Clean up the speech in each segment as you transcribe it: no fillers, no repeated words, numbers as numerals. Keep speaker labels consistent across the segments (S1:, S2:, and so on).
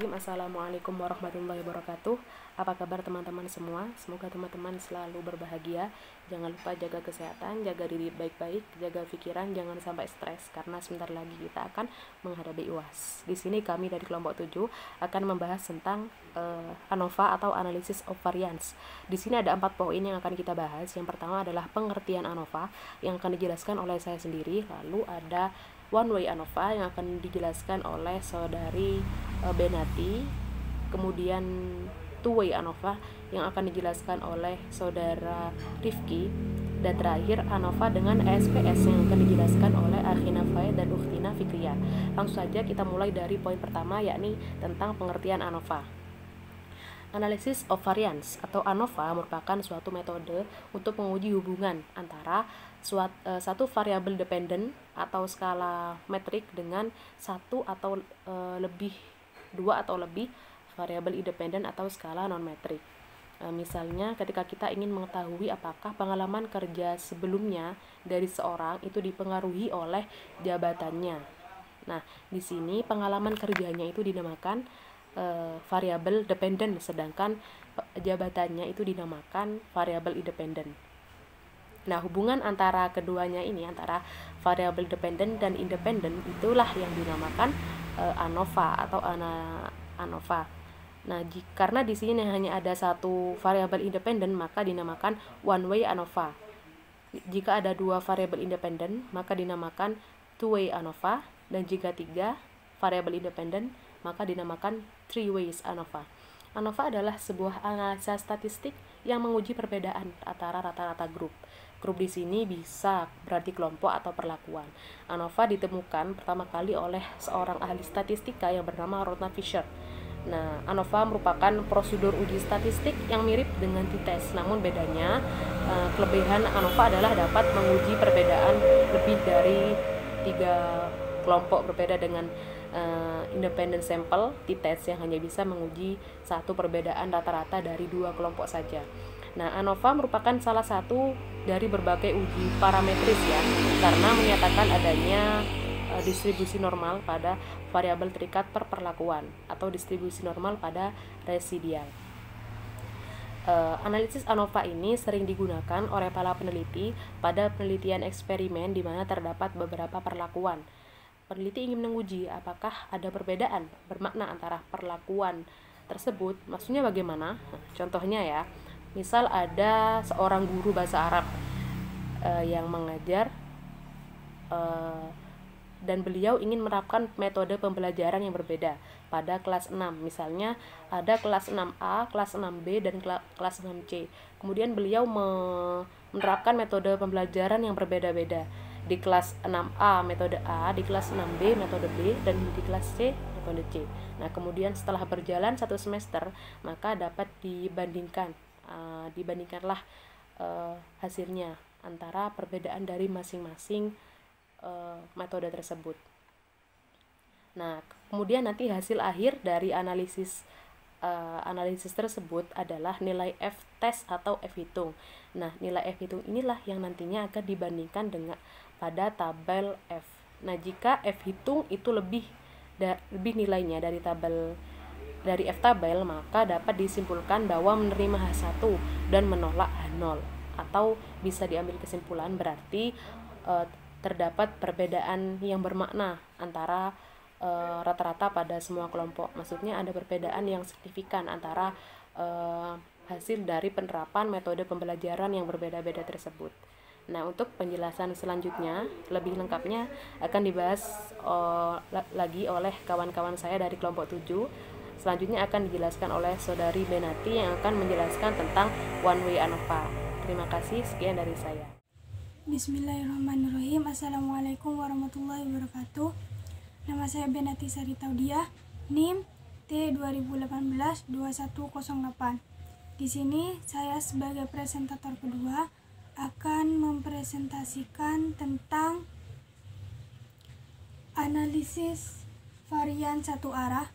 S1: Bismillahirrahmanirrahim. Assalamualaikum warahmatullahi wabarakatuh. Apa kabar teman-teman semua? Semoga teman-teman selalu berbahagia. Jangan lupa jaga kesehatan, jaga diri baik-baik, jaga pikiran, jangan sampai stres karena sebentar lagi kita akan menghadapi UAS. Di sini kami dari kelompok 7 akan membahas tentang ANOVA atau Analysis of Variance. Di sini ada 4 poin yang akan kita bahas. Yang pertama adalah pengertian ANOVA yang akan dijelaskan oleh saya sendiri. Lalu ada one way ANOVA yang akan dijelaskan oleh saudari Benati, kemudian two way ANOVA yang akan dijelaskan oleh saudara Rifki, dan terakhir ANOVA dengan SPS yang akan dijelaskan oleh Akhina Faye dan Ukhtina Fikriya. Langsung saja kita mulai dari poin pertama, yakni tentang pengertian ANOVA. Analysis of Variance atau ANOVA merupakan suatu metode untuk menguji hubungan antara satu variabel dependen atau skala metrik dengan dua atau lebih variabel independen atau skala non metrik. Misalnya ketika kita ingin mengetahui apakah pengalaman kerja sebelumnya dari seorang itu dipengaruhi oleh jabatannya. Nah, di sini pengalaman kerjanya itu dinamakan variabel dependen, sedangkan jabatannya itu dinamakan variabel independen. Nah, hubungan antara keduanya ini, antara variabel dependen dan independen, itulah yang dinamakan ANOVA atau ANOVA. Nah, karena di sini hanya ada satu variabel independen, maka dinamakan one way ANOVA. Jika ada dua variabel independen, maka dinamakan two way ANOVA, dan jika tiga variabel independen, maka dinamakan three ways ANOVA. ANOVA adalah sebuah analisa statistik yang menguji perbedaan antara rata-rata grup. Grup di sini bisa berarti kelompok atau perlakuan. ANOVA ditemukan pertama kali oleh seorang ahli statistika yang bernama Rotna Fisher. Nah, ANOVA merupakan prosedur uji statistik yang mirip dengan t-test, namun bedanya kelebihan ANOVA adalah dapat menguji perbedaan lebih dari 3 kelompok berbeda dengan independent sample t-test yang hanya bisa menguji satu perbedaan rata-rata dari 2 kelompok saja. Nah, ANOVA merupakan salah satu dari berbagai uji parametris ya, karena menyatakan adanya distribusi normal pada variabel terikat per perlakuan atau distribusi normal pada residial. Analisis ANOVA ini sering digunakan oleh para peneliti pada penelitian eksperimen di mana terdapat beberapa perlakuan. Peneliti ingin menguji apakah ada perbedaan bermakna antara perlakuan tersebut. Maksudnya bagaimana? Contohnya ya, misal ada seorang guru bahasa Arab yang mengajar dan beliau ingin menerapkan metode pembelajaran yang berbeda pada kelas 6. Misalnya ada kelas 6A, kelas 6B, dan kelas 6C. Kemudian beliau menerapkan metode pembelajaran yang berbeda-beda. Di kelas 6A metode A, di kelas 6B metode B, dan di kelas C metode C. Nah, kemudian setelah berjalan 1 semester, maka dapat dibandingkanlah hasilnya antara perbedaan dari masing-masing metode tersebut. Nah, kemudian nanti hasil akhir dari analisis tersebut adalah nilai F test atau F hitung. Nah, nilai F hitung inilah yang nantinya akan dibandingkan dengan pada tabel F. Nah, jika F hitung itu lebih nilainya dari F tabel, maka dapat disimpulkan bahwa menerima H1 dan menolak H0, atau bisa diambil kesimpulan berarti terdapat perbedaan yang bermakna antara rata-rata pada semua kelompok. Maksudnya ada perbedaan yang signifikan antara hasil dari penerapan metode pembelajaran yang berbeda-beda tersebut. Nah, untuk penjelasan selanjutnya lebih lengkapnya akan dibahas lagi oleh kawan-kawan saya dari kelompok 7. Selanjutnya akan dijelaskan oleh saudari Benati yang akan menjelaskan tentang one way ANOVA. Terima kasih, sekian dari saya.
S2: Bismillahirrahmanirrahim. Assalamualaikum warahmatullahi wabarakatuh. Nama saya Benati Sari Taudiah, NIM T2018-2108. Di sini saya sebagai presentator kedua akan mempresentasikan tentang analisis varian satu arah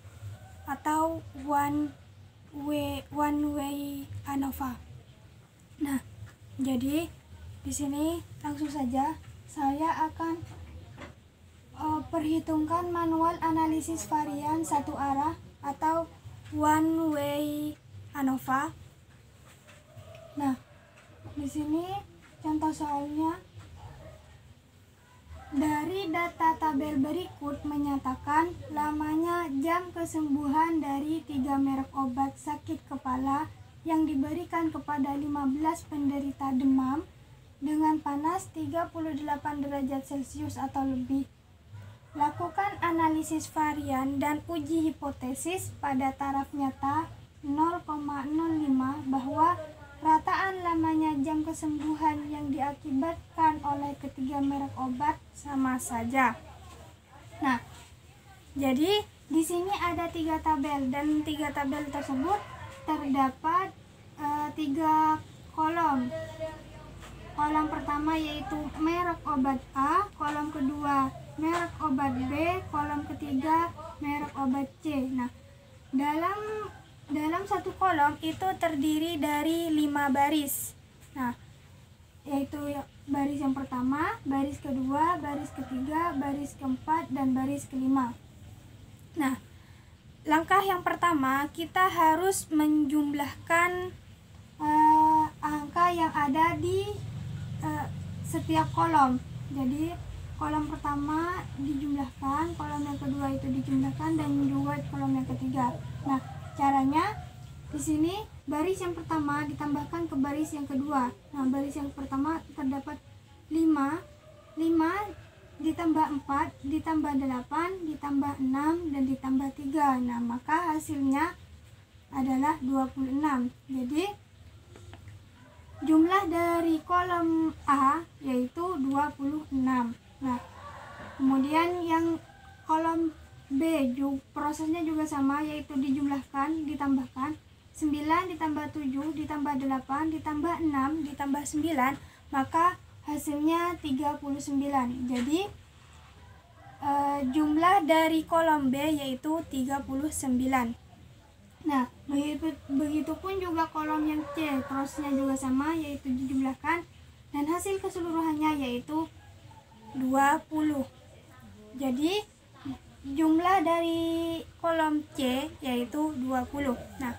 S2: atau one way ANOVA. Nah, jadi di sini langsung saja saya akan perhitungkan manual analisis varian satu arah atau one way ANOVA. Nah, di sini contoh soalnya. Dari data tabel berikut menyatakan lamanya jam kesembuhan dari 3 merek obat sakit kepala yang diberikan kepada 15 penderita demam dengan panas 38 derajat Celcius atau lebih. Lakukan analisis varian dan uji hipotesis pada taraf nyata 0,05 bahwa rataan lamanya jam kesembuhan yang diakibatkan oleh ketiga merek obat sama saja. Nah, jadi di sini ada 3 tabel dan 3 tabel tersebut terdapat 3 kolom. Kolom pertama yaitu merek obat A, kolom kedua merek obat B, kolom ketiga merek obat C. Nah, dalam satu kolom itu terdiri dari 5 baris. Nah, yaitu baris yang pertama, baris kedua, baris ketiga, baris keempat, dan baris kelima. Nah, langkah yang pertama kita harus menjumlahkan angka yang ada di setiap kolom. Jadi kolom pertama dijumlahkan, kolom yang kedua itu dijumlahkan, dan juga kolom yang ketiga. Nah, caranya di sini baris yang pertama ditambahkan ke baris yang kedua. Nah, baris yang pertama terdapat 5 ditambah 4 ditambah 8 ditambah 6 dan ditambah 3. Nah, maka hasilnya adalah 26. Jadi jumlah dari kolom A yaitu 26. Nah, kemudian yang kolom B prosesnya juga sama, yaitu dijumlahkan, ditambahkan 9 ditambah 7 ditambah 8 ditambah 6 ditambah 9, maka hasilnya 39. Jadi jumlah dari kolom B yaitu 39. Nah, begitupun juga kolom yang C, prosesnya juga sama, yaitu dijumlahkan dan hasil keseluruhannya yaitu 20. Jadi jumlah dari kolom C yaitu 20. Nah,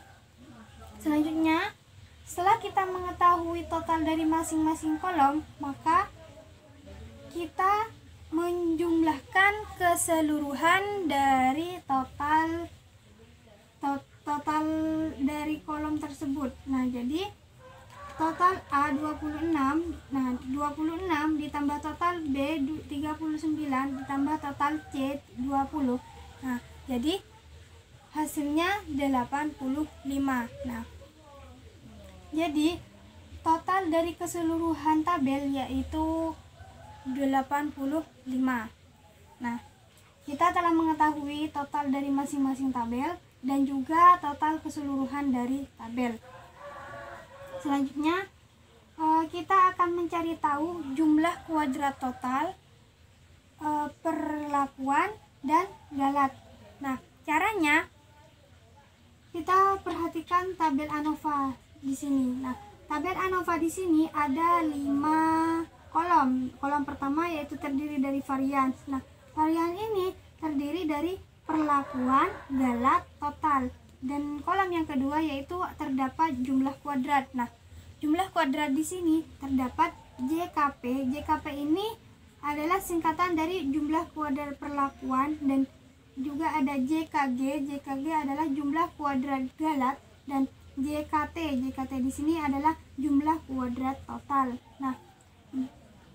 S2: selanjutnya setelah kita mengetahui total dari masing-masing kolom, maka kita menjumlahkan keseluruhan dari total dari kolom tersebut. Nah, jadi total A 26. Nah, 26 ditambah total B 39 ditambah total C 20. Nah, jadi hasilnya 85. Nah, jadi total dari keseluruhan tabel yaitu 85. Nah, kita telah mengetahui total dari masing-masing tabel dan juga total keseluruhan dari tabel. Selanjutnya kita akan mencari tahu jumlah kuadrat total, perlakuan, dan galat. Nah, caranya kita perhatikan tabel ANOVA di sini. Nah, tabel ANOVA di sini ada 5 kolom. Kolom pertama yaitu terdiri dari varian. Nah, varian ini terdiri dari perlakuan, galat, total. Dan kolom yang kedua yaitu terdapat jumlah kuadrat. Nah, jumlah kuadrat di sini terdapat JKP. JKP ini adalah singkatan dari jumlah kuadrat perlakuan, dan juga ada JKG. JKG adalah jumlah kuadrat galat, dan JKT. JKT di sini adalah jumlah kuadrat total. Nah,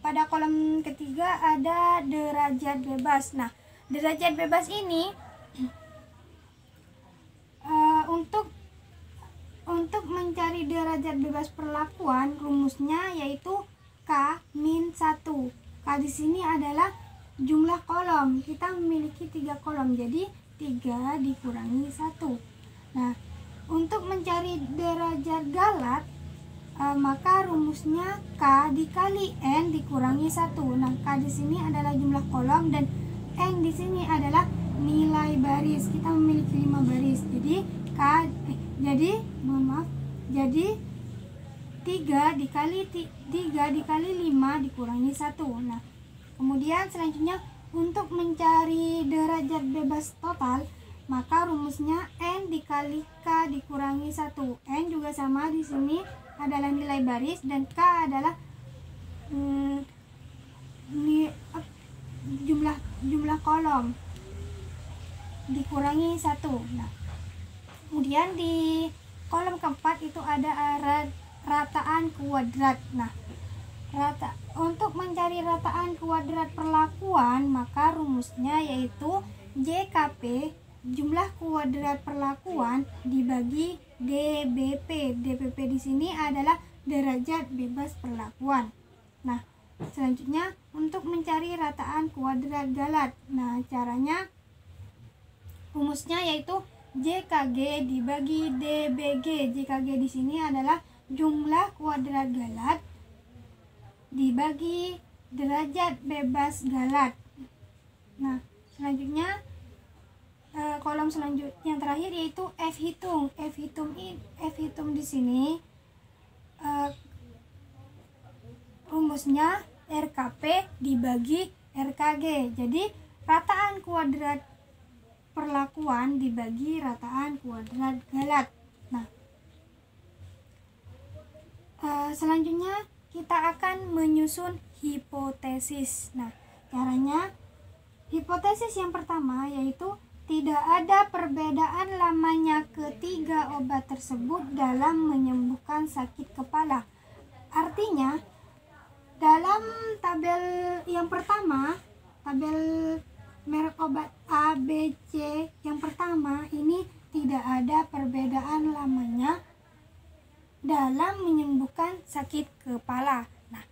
S2: pada kolom ketiga ada derajat bebas. Nah, derajat bebas ini untuk mencari derajat bebas perlakuan, rumusnya yaitu K-1. K di sini adalah jumlah kolom. Kita memiliki 3 kolom, jadi 3 dikurangi 1. Nah, untuk mencari derajat galat, maka rumusnya K dikali N dikurangi 1. Nah, K di sini adalah jumlah kolom dan N di sini adalah nilai baris. Kita memiliki 5 baris. Jadi 3 dikali 5 dikurangi 1. Nah, kemudian selanjutnya untuk mencari derajat bebas total, maka rumusnya N dikali K dikurangi 1. N juga sama, di sini adalah nilai baris dan K adalah jumlah kolom dikurangi 1. Nah, kemudian di kolom keempat itu ada rataan kuadrat. Nah, untuk mencari rataan kuadrat perlakuan, maka rumusnya yaitu JKP jumlah kuadrat perlakuan dibagi DBP. DBP di sini adalah derajat bebas perlakuan. Nah, selanjutnya untuk mencari rataan kuadrat galat. Nah, caranya rumusnya yaitu JKG dibagi DBG. JKG di sini adalah jumlah kuadrat galat dibagi derajat bebas galat. Nah, selanjutnya kolom selanjutnya yang terakhir yaitu F hitung. F hitung di sini rumusnya RKP dibagi RKG. Jadi rataan kuadrat perlakuan dibagi rataan kuadrat galat. Nah, selanjutnya kita akan menyusun hipotesis. Nah, caranya hipotesis yang pertama yaitu tidak ada perbedaan lamanya ketiga obat tersebut dalam menyembuhkan sakit kepala. Artinya, dalam tabel yang pertama, tabel merek obat A, B, C yang pertama ini tidak ada perbedaan lamanya dalam menyembuhkan sakit kepala. Nah,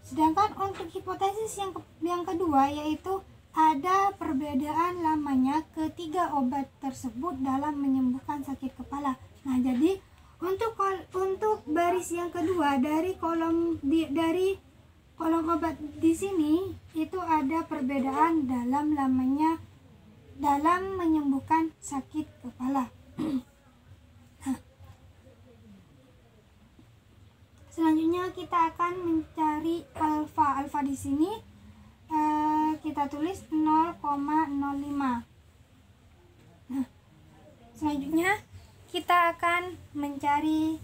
S2: sedangkan untuk hipotesis yang kedua yaitu ada perbedaan lamanya ketiga obat tersebut dalam menyembuhkan sakit kepala. Nah, jadi untuk baris yang kedua dari kolom obat di sini itu ada perbedaan dalam lamanya dalam menyembuhkan sakit kepala. Selanjutnya kita akan mencari alfa. Alfa di sini kita tulis 0,05. Nah, selanjutnya kita akan mencari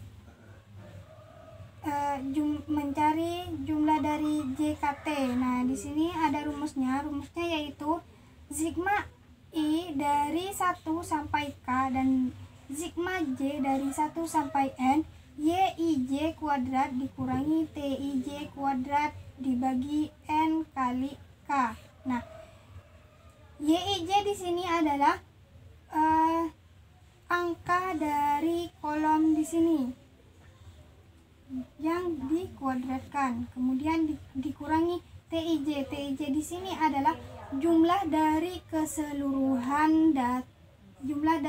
S2: jumlah dari JKT. Nah, di sini ada rumusnya. Rumusnya yaitu sigma I dari 1 sampai K dan sigma J dari 1 sampai N YIJ kuadrat dikurangi TIJ kuadrat dibagi N kali K. Nah, YIJ di sini adalah angka dari kolom di sini yang dikuadratkan. Kemudian dikurangi TIJ. TIJ di sini adalah jumlah dari keseluruhan data. Jumlah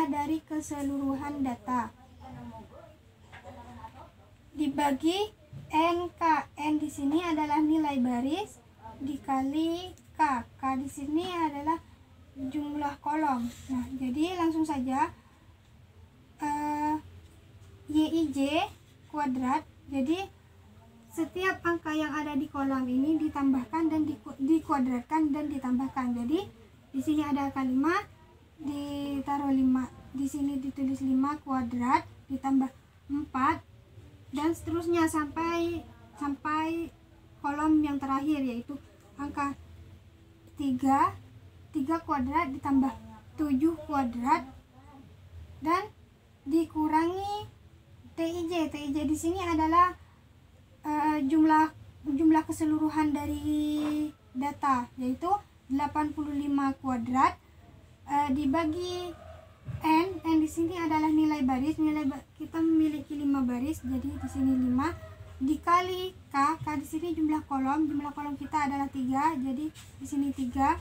S2: dari keseluruhan data dibagi NK. N di sini adalah nilai baris dikali K. K di sini adalah jumlah kolom. Nah, jadi langsung saja YIJ kuadrat. Jadi setiap angka yang ada di kolom ini ditambahkan dan dikuadratkan dan ditambahkan. Jadi di sini ada angka 5, ditaruh 5, di sini ditulis 5 kuadrat ditambah 4 dan seterusnya sampai kolom yang terakhir yaitu angka 3 kuadrat ditambah 7 kuadrat dan dikurangi TIJ. TIJ di sini adalah jumlah keseluruhan dari data yaitu 85 kuadrat dibagi N. N di sini adalah nilai baris. Kita memiliki 5 baris, jadi di sini 5 dikali K. K di sini jumlah kolom. Jumlah kolom kita adalah 3, jadi di sini 3.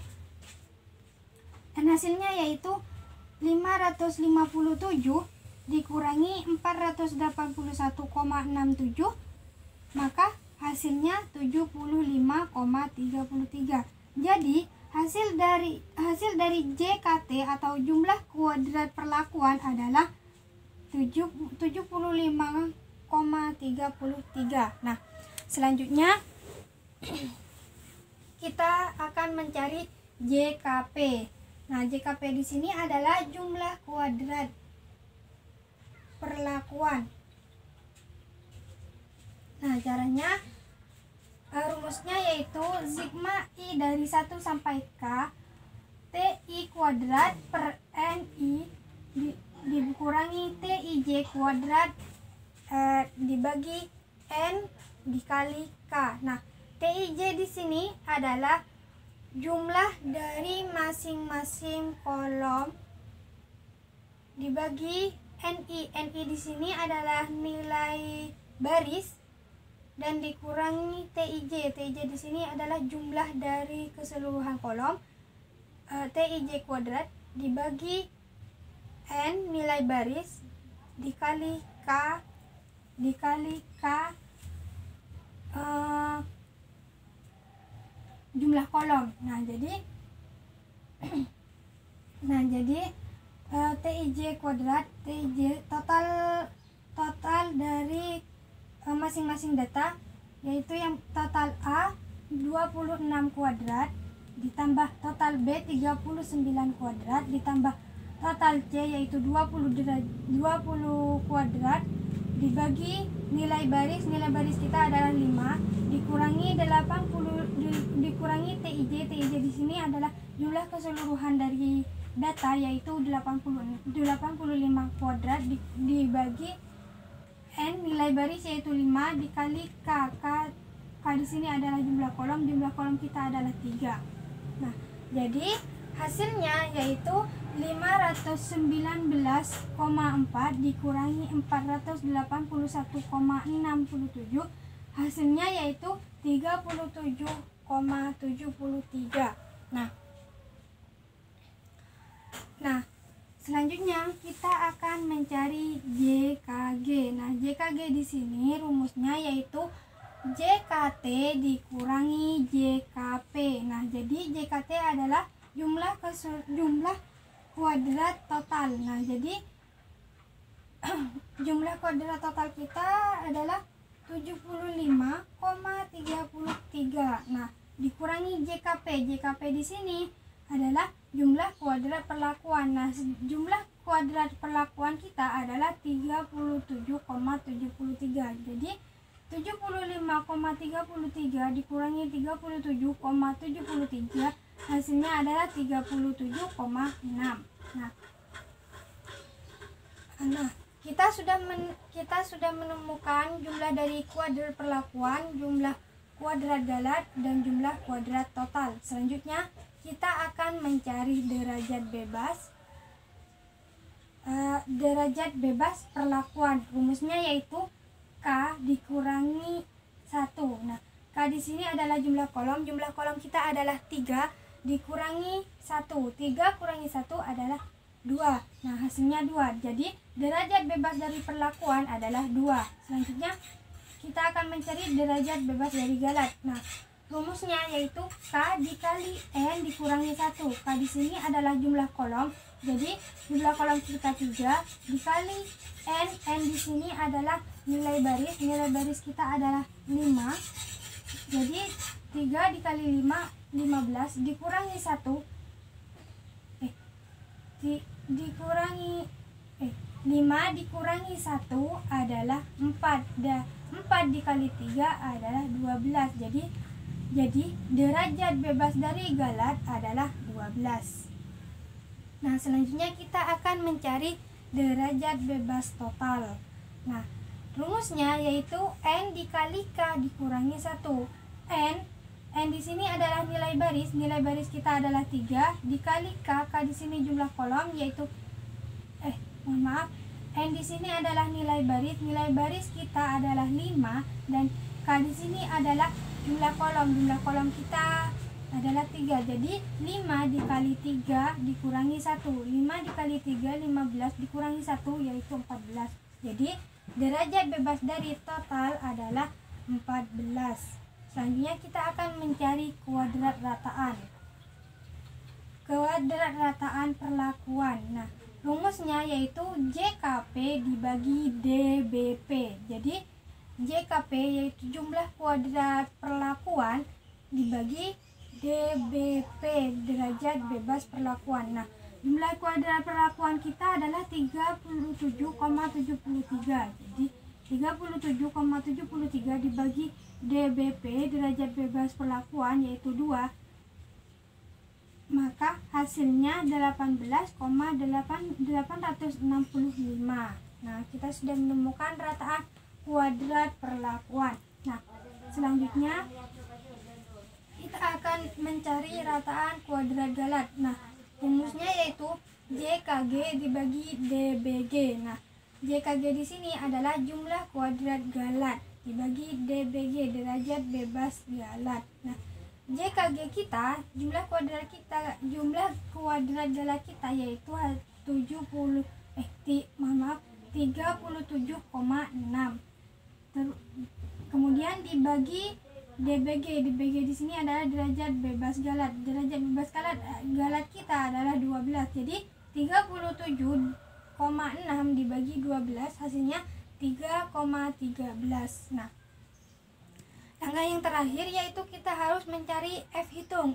S2: Dan hasilnya yaitu 557 dikurangi 481,67, maka hasilnya 75,33. Jadi hasil dari JKT atau jumlah kuadrat perlakuan adalah 75,33. Nah, selanjutnya kita akan mencari JKP. Nah, JKP di sini adalah jumlah kuadrat perlakuan. Nah, caranya rumusnya yaitu sigma I dari 1 sampai K TI kuadrat per NI dikurangi TIJ kuadrat dibagi N dikali K. Nah, TIJ di sini adalah jumlah dari masing-masing kolom dibagi NI. NI di sini adalah nilai baris dan dikurangi TIJ. TIJ di sini adalah jumlah dari keseluruhan kolom. TIJ kuadrat dibagi N nilai baris dikali K jumlah kolom. Nah, jadi TIJ kuadrat, TIJ total dari masing-masing data, yaitu yang total A 26 kuadrat ditambah total B 39 kuadrat ditambah total C yaitu 20 kuadrat dibagi nilai baris kita adalah 5 dikurangi 80 dikurangi TIJ. TIJ di sini adalah jumlah keseluruhan dari data yaitu 85 kuadrat dibagi N nilai baris yaitu 5 dikali K. K di sini adalah jumlah kolom kita adalah 3. Nah, jadi hasilnya yaitu 519,4 dikurangi 481,67, hasilnya yaitu 37,73. Nah, selanjutnya kita akan mencari JKG. Nah, JKG di sini rumusnya yaitu JKT dikurangi JKP. Nah, jadi JKT adalah jumlah kuadrat total. Nah, jadi jumlah kuadrat total kita adalah 75,33. Nah, dikurangi JKP. JKP di sini adalah jumlah kuadrat perlakuan. Nah, jumlah kuadrat perlakuan kita adalah 37,73. Jadi 75,33 dikurangi 37,73 hasilnya adalah 37,6. Nah, kita sudah menemukan jumlah dari kuadrat perlakuan, jumlah kuadrat galat dan jumlah kuadrat total. Selanjutnya kita akan mencari derajat bebas perlakuan. Rumusnya yaitu K dikurangi 1. Nah, K di sini adalah jumlah kolom kita adalah 3 dikurangi 1. 3 kurangi 1 adalah 2. Nah, hasilnya 2. Jadi derajat bebas dari perlakuan adalah 2. Selanjutnya kita akan mencari derajat bebas dari galat. Nah, rumusnya yaitu K dikali N dikurangi 1. K di sini adalah jumlah kolom. Jadi jumlah kolom kita 3 dikali N. N di sini adalah nilai baris kita adalah 5. Jadi 3 dikali 5 15 dikurangi 1 5 dikurangi 1 adalah 4. 4 dikali 3 adalah 12. Jadi derajat bebas dari galat adalah 12. Nah, selanjutnya kita akan mencari derajat bebas total. Nah, rumusnya yaitu N dikali K dikurangi 1. N di sini adalah nilai baris kita adalah 3 dikali K. K di sini jumlah kolom yaitu N di sini adalah nilai baris kita adalah 5 dan K di sini adalah jumlah kolom kita adalah 3. Jadi 5 dikali 3 dikurangi 1. 5 dikali 3 15 dikurangi 1 yaitu 14. Jadi derajat bebas dari total adalah 14. Selanjutnya kita akan mencari kuadrat rataan. Kuadrat rataan perlakuan. Nah, rumusnya yaitu JKP dibagi DBP. Jadi JKP yaitu jumlah kuadrat perlakuan dibagi DBP, derajat bebas perlakuan. Nah, jumlah kuadrat perlakuan kita adalah 37,73. Jadi 37,73 dibagi DBP, derajat bebas perlakuan, yaitu 2, maka hasilnya 18,865. Nah, kita sudah menemukan rataan kuadrat perlakuan. Nah, selanjutnya kita akan mencari rataan kuadrat galat. Nah, rumusnya yaitu JKG dibagi DBG. Nah, JKG di sini adalah jumlah kuadrat galat dibagi DBG, derajat bebas galat. Nah, JKG kita, jumlah kuadrat galat kita yaitu 37,6. Kemudian dibagi DBG di sini adalah derajat bebas galat. Derajat bebas galat kita adalah 12. Jadi 37,6 dibagi 12 hasilnya 3,13. Nah, langkah yang terakhir yaitu kita harus mencari F hitung.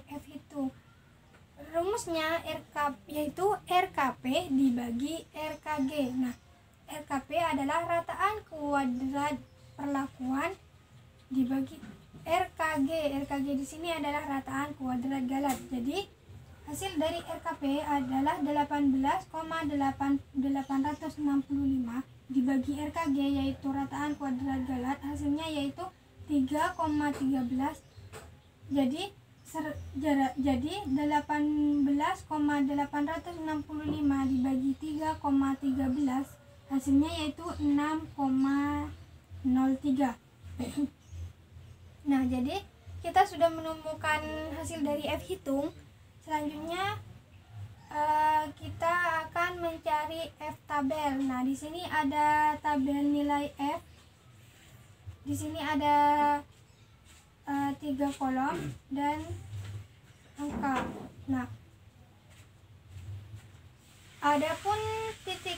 S2: Rumusnya yaitu RKP dibagi RKG. Nah, RKP adalah rataan kuadrat perlakuan dibagi RKG. RKG di sini adalah rataan kuadrat galat. Jadi hasil dari RKP adalah 18,865 dibagi RKG, yaitu rataan kuadrat galat, hasilnya yaitu 3,13. Jadi 18,865 dibagi 3,13 hasilnya yaitu 6,03. Nah, jadi kita sudah menemukan hasil dari F hitung. Selanjutnya kita akan mencari F tabel. Nah, di sini ada tabel nilai F. Di sini ada 3 kolom dan angka. Nah, adapun titik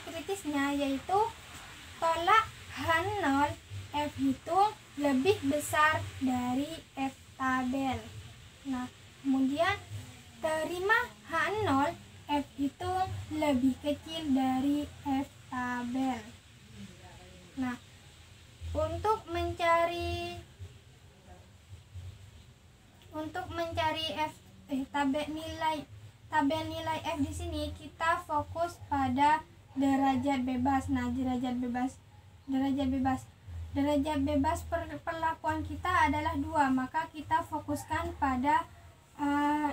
S2: kritisnya yaitu tolak H0 F hitung lebih besar dari F tabel. Nah, kemudian terima H0 F hitung lebih kecil dari F tabel. Nah, untuk mencari tabel nilai F di sini kita fokus pada derajat bebas. Nah, derajat bebas perlakuan kita adalah 2, maka kita fokuskan pada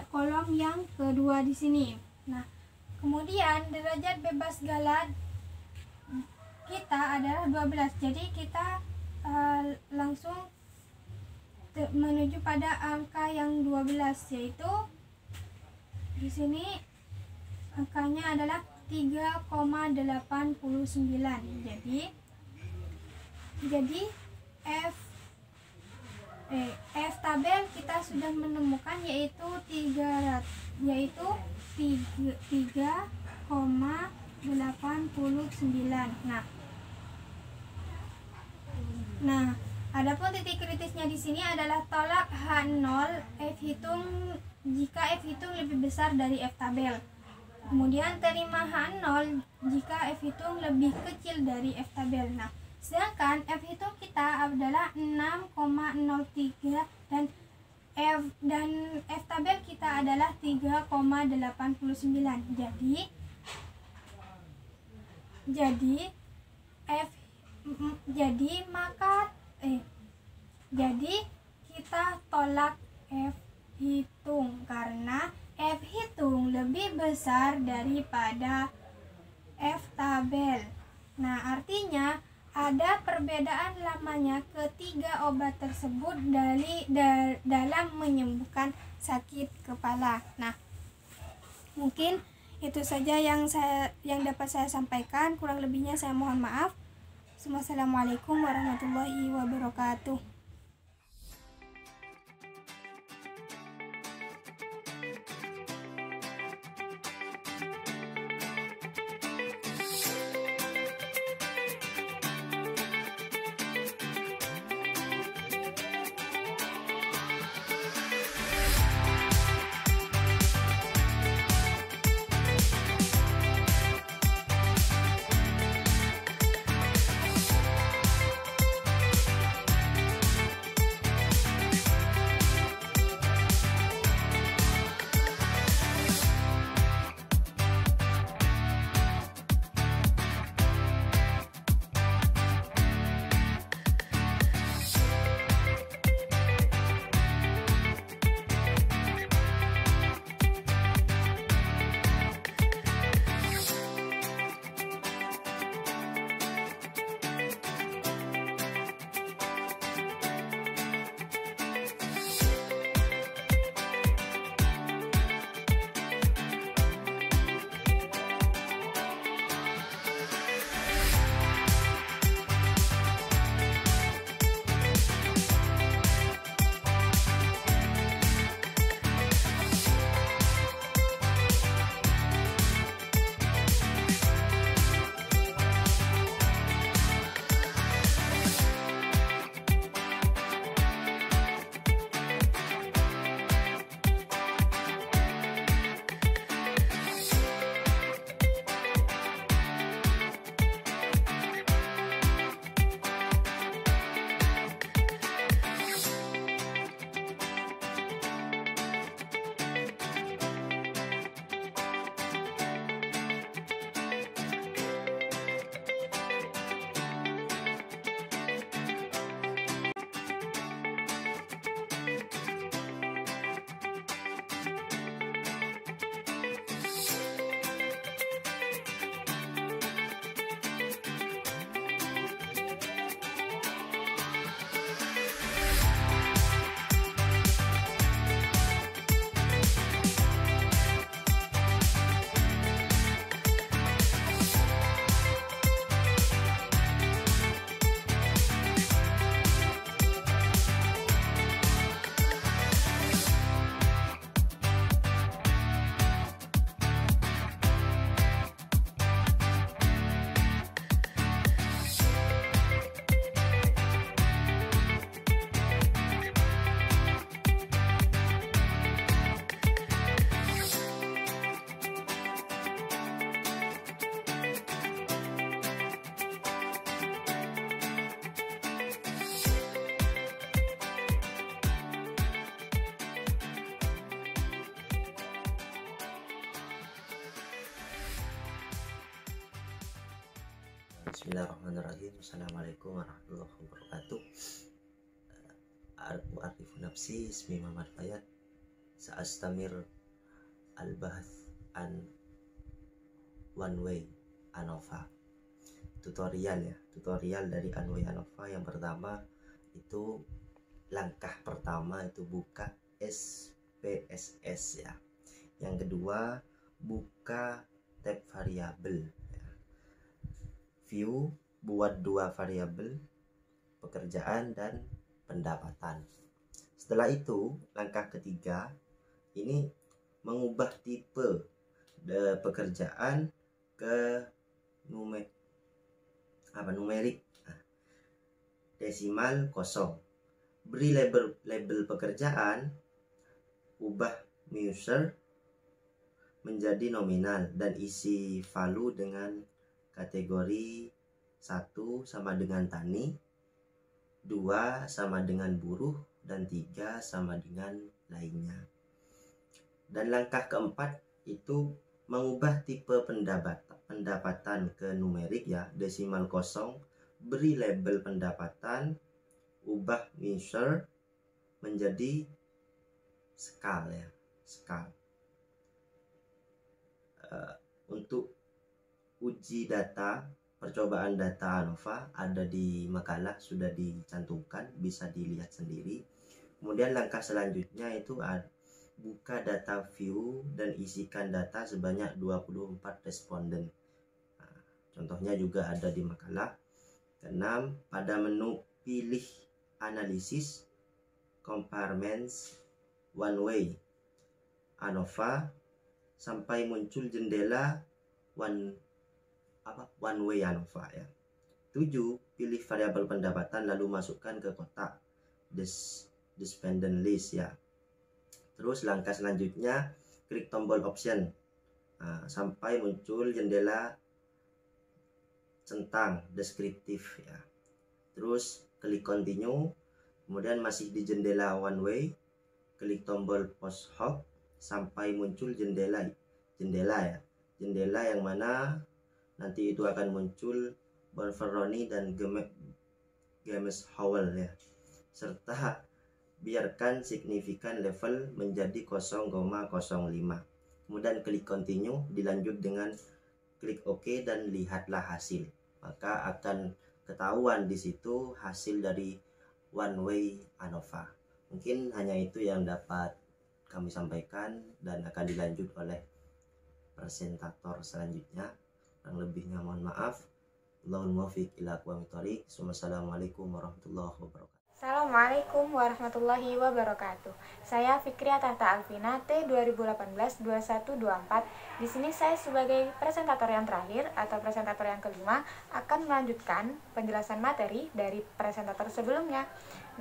S2: kolom yang kedua di sini. Nah, kemudian derajat bebas galat kita adalah 12. Jadi kita langsung menuju pada angka yang 12, yaitu di sini angkanya adalah 3,89. Jadi F tabel kita sudah menemukan yaitu 3,89. Nah, adapun titik kritisnya di sini adalah tolak H0 F hitung jika F hitung lebih besar dari F tabel. Kemudian terima H0 jika F hitung lebih kecil dari F tabel. Nah, sedangkan F hitung kita adalah 6,03 dan F tabel kita adalah 3,89. Jadi kita tolak F hitung karena F hitung lebih besar daripada F tabel. Nah, artinya ada perbedaan lamanya ketiga obat tersebut dalam menyembuhkan sakit kepala. Nah, mungkin itu saja yang dapat saya sampaikan. Kurang lebihnya saya mohon maaf. Wassalamualaikum warahmatullahi wabarakatuh.
S3: Bismillahirrahmanirrahim. Assalamualaikum warahmatullahi wabarakatuh. Arif nafsi ismi Muhammad Fayad. Sa'astamir al-bahth an one way ANOVA. Tutorial dari one way ANOVA. Yang pertama itu langkah pertama itu buka SPSS ya. Yang kedua buka tab variabel. View, buat dua variabel, pekerjaan dan pendapatan. Setelah itu langkah ketiga ini mengubah tipe pekerjaan ke numerik, desimal kosong. Beri label pekerjaan, ubah measure menjadi nominal dan isi value dengan kategori 1 sama dengan tani, 2 sama dengan buruh, dan 3 sama dengan lainnya. Dan langkah keempat itu mengubah tipe pendapatan ke numerik ya, desimal kosong, beri label pendapatan, ubah measure menjadi skal ya, skal. Untuk uji data, percobaan data ANOVA ada di makalah, sudah dicantumkan, bisa dilihat sendiri. Kemudian langkah selanjutnya itu buka data view dan isikan data sebanyak 24 responden. Nah, contohnya juga ada di makalah. Keenam, pada menu pilih analisis compartments one way ANOVA sampai muncul jendela one way ANOVA ya. 7. Pilih variabel pendapatan lalu masukkan ke kotak dependent list ya. Terus langkah selanjutnya klik tombol option sampai muncul jendela centang deskriptif ya. Terus klik continue, kemudian masih di jendela one way, klik tombol post hoc sampai muncul jendela ya. Jendela yang mana nanti itu akan muncul Bonferroni dan James Howell ya. Serta biarkan signifikan level menjadi 0,05. Kemudian klik continue, dilanjut dengan klik OK dan lihatlah hasil. Maka akan ketahuan di situ hasil dari one way ANOVA. Mungkin hanya itu yang dapat kami sampaikan dan akan dilanjut oleh presentator selanjutnya. Yang lebihnya mohon maaf. Allahul muwaffiq ila aqwamit thoriq. Wassalamualaikum warahmatullahi wabarakatuh.
S4: Assalamualaikum warahmatullahi wabarakatuh. Saya Fikria Tahta Alvina T 2018-2124. Di sini saya sebagai presentator yang terakhir atau presentator yang kelima akan melanjutkan penjelasan materi dari presentator sebelumnya.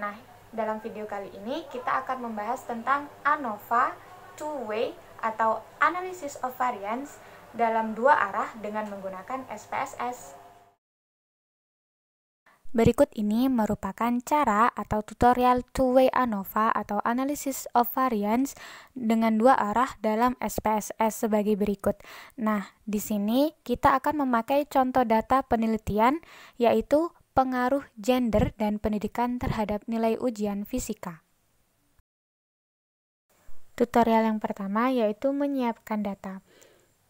S4: Nah, dalam video kali ini kita akan membahas tentang ANOVA two-way atau Analysis of Variance dalam dua arah dengan menggunakan SPSS. Berikut ini merupakan cara atau tutorial two-way ANOVA atau Analysis of Variance dengan dua arah dalam SPSS sebagai berikut. Nah, di sini kita akan memakai contoh data penelitian yaitu pengaruh gender dan pendidikan terhadap nilai ujian fisika. Tutorial yang pertama yaitu menyiapkan data.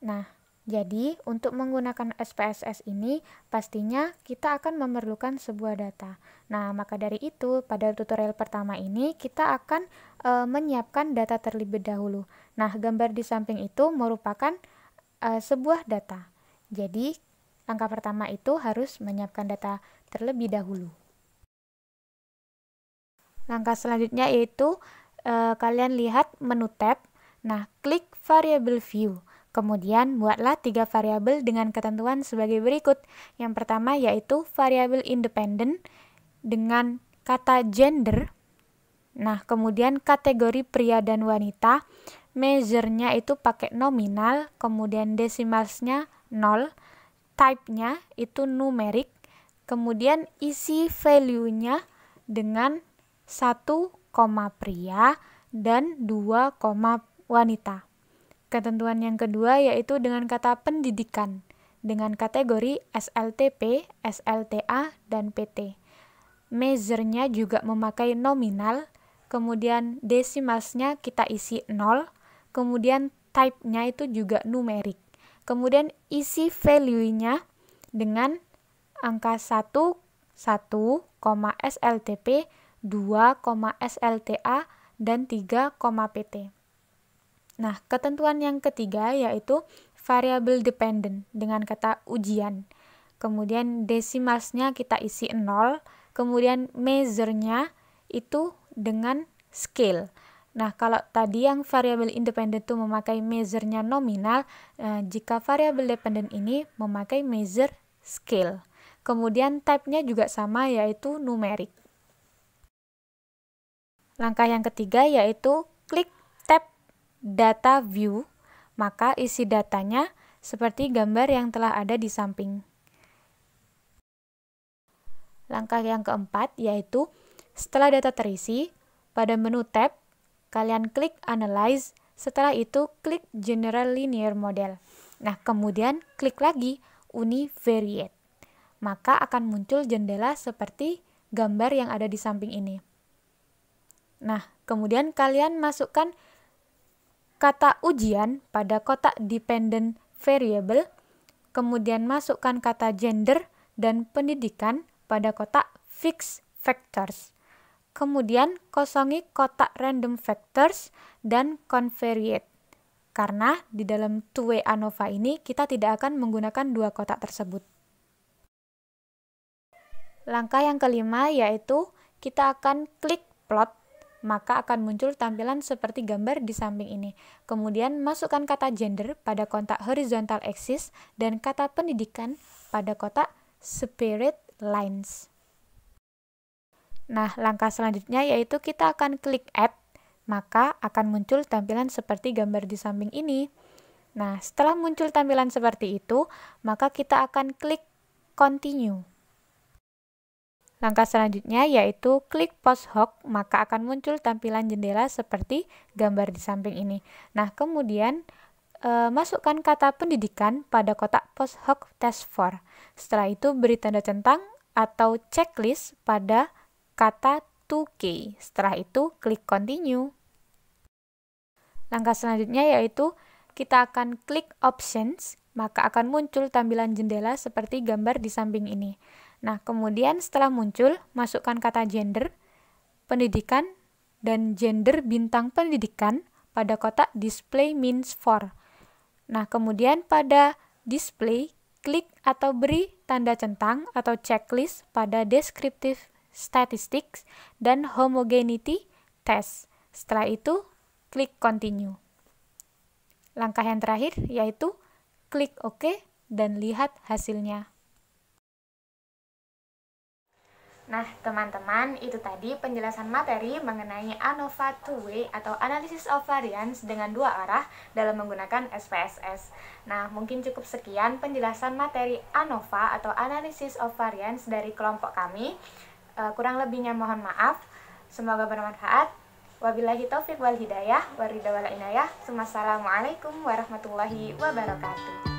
S4: Nah, jadi untuk menggunakan SPSS ini pastinya kita akan memerlukan sebuah data. Nah, maka dari itu pada tutorial pertama ini kita akan menyiapkan data terlebih dahulu. Nah, gambar di samping itu merupakan sebuah data. Jadi, langkah pertama itu harus menyiapkan data terlebih dahulu. Langkah selanjutnya yaitu kalian lihat menu tab. Nah, klik variable view. Kemudian buatlah 3 variabel dengan ketentuan sebagai berikut. Yang pertama yaitu variabel independen dengan kata gender. Nah, kemudian kategori pria dan wanita. Measure-nya itu pakai nominal, kemudian decimalsnya 0. Type-nya itu numerik. Kemudian isi value-nya dengan 1, pria dan 2, wanita. Ketentuan yang kedua yaitu dengan kata pendidikan dengan kategori SLTP, SLTA, dan PT. Measure-nya juga memakai nominal, kemudian decimalsnya kita isi 0, kemudian type-nya itu juga numerik. Kemudian isi value-nya dengan angka 1, SLTP, 2, SLTA, dan 3, PT. Nah, ketentuan yang ketiga yaitu variable dependent dengan kata ujian. Kemudian decimalsnya kita isi 0, kemudian measure-nya itu dengan scale. Nah, kalau tadi yang variable independent itu memakai measure-nya nominal, jika variable dependent ini memakai measure scale. Kemudian type-nya juga sama yaitu numerik. Langkah yang ketiga yaitu klik tab data view, maka isi datanya seperti gambar yang telah ada di samping. Langkah yang keempat yaitu setelah data terisi, pada menu tab, kalian klik Analyze, setelah itu klik General Linear Model. Nah, kemudian klik lagi Univariate. Maka akan muncul jendela seperti gambar yang ada di samping ini. Nah, kemudian kalian masukkan kata ujian pada kotak dependent variable, kemudian masukkan kata gender dan pendidikan pada kotak fixed factors. Kemudian kosongi kotak random factors dan convariate. Karena di dalam two-way ANOVA ini kita tidak akan menggunakan dua kotak tersebut. Langkah yang kelima yaitu kita akan klik plot, maka akan muncul tampilan seperti gambar di samping ini. Kemudian masukkan kata gender pada kotak horizontal axis dan kata pendidikan pada kotak separate lines. Nah, langkah selanjutnya yaitu kita akan klik add, maka akan muncul tampilan seperti gambar di samping ini. Nah, setelah muncul tampilan seperti itu, maka kita akan klik continue. Langkah selanjutnya yaitu klik post hoc, maka akan muncul tampilan jendela seperti gambar di samping ini. Nah, kemudian masukkan kata pendidikan pada kotak post hoc test for. Setelah itu beri tanda centang atau checklist pada kata 2K. Setelah itu klik continue. Langkah selanjutnya yaitu kita akan klik options, maka akan muncul tampilan jendela seperti gambar di samping ini. Nah, kemudian setelah muncul, masukkan kata gender, pendidikan, dan gender bintang pendidikan pada kotak display means for. Nah, kemudian pada display, klik atau beri tanda centang atau checklist pada descriptive statistics dan homogeneity test. Setelah itu, klik continue. Langkah yang terakhir yaitu klik OK dan lihat hasilnya. Nah, teman-teman, itu tadi penjelasan materi mengenai ANOVA two-way atau Analysis of Variance dengan dua arah dalam menggunakan SPSS. Nah, mungkin cukup sekian penjelasan materi ANOVA atau Analysis of Variance dari kelompok kami. Kurang lebihnya mohon maaf. Semoga bermanfaat. Wabillahi taufiq wal hidayah, waridha wal inayah. Wassalamualaikum warahmatullahi wabarakatuh.